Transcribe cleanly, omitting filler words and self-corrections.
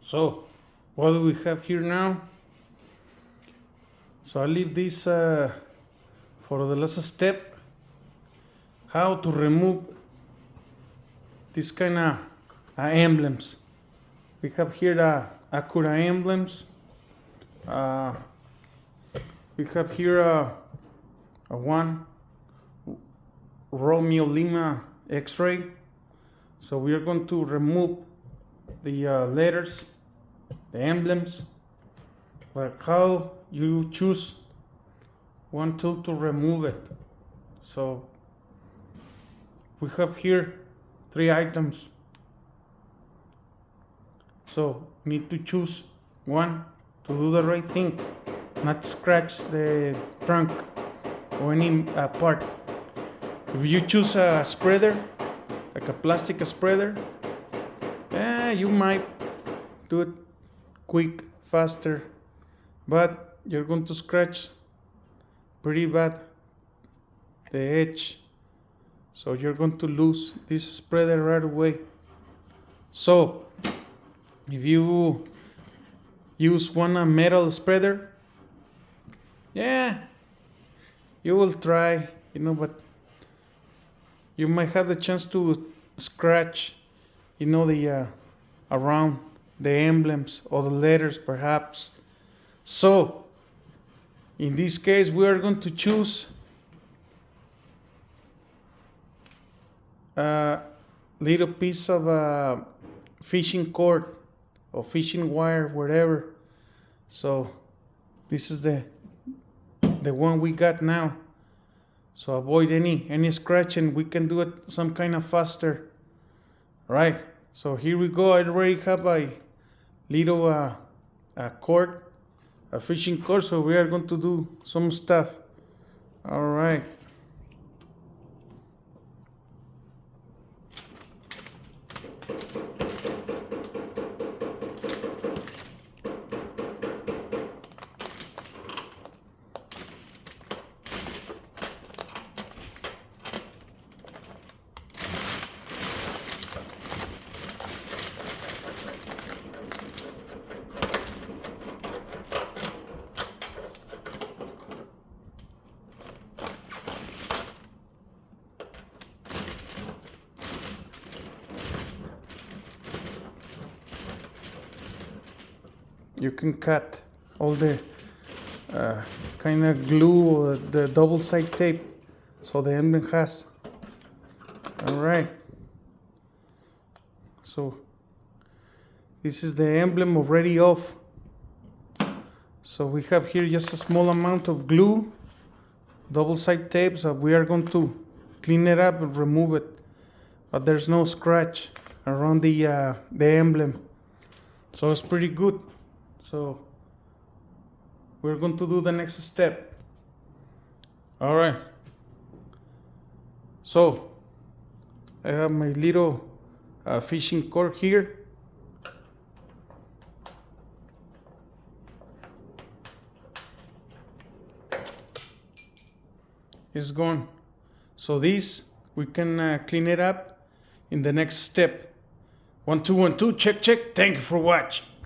So, what do we have here now? So I leave this for the last step. How to remove this kind of emblems. We have here the Acura emblems. We have here a one Romeo Lima X-ray. So we are going to remove the letters, the emblems. Like how you choose one tool to remove it. So we have here 3 items. So need to choose one to do the right thing, not scratch the trunk or any part. If you choose a spreader, like a plastic spreader, you might do it quick, faster, but you're going to scratch pretty bad the edge. So you're going to lose this spreader right away. So if you use one metal spreader, you will try, but you might have the chance to scratch, the around the emblems or the letters perhaps. So in this case, we are going to choose a little piece of fishing cord or fishing wire, whatever. So this is the one we got now. So avoid any scratching. We can do it some kind of faster. Right. So here we go. I already have a little a cord, a fishing cord. So we are going to do some stuff. All right. You can cut all the kind of glue or the double side tape so the emblem has. All right. So this is the emblem already off. So we have here just a small amount of glue, double side tape. So we are going to clean it up and remove it, but there's no scratch around the emblem. So it's pretty good. So we're going to do the next step. All right. So I have my little fishing cord here. It's gone. So this, we can clean it up in the next step. 1 2 1 2, check. Thank you for watching.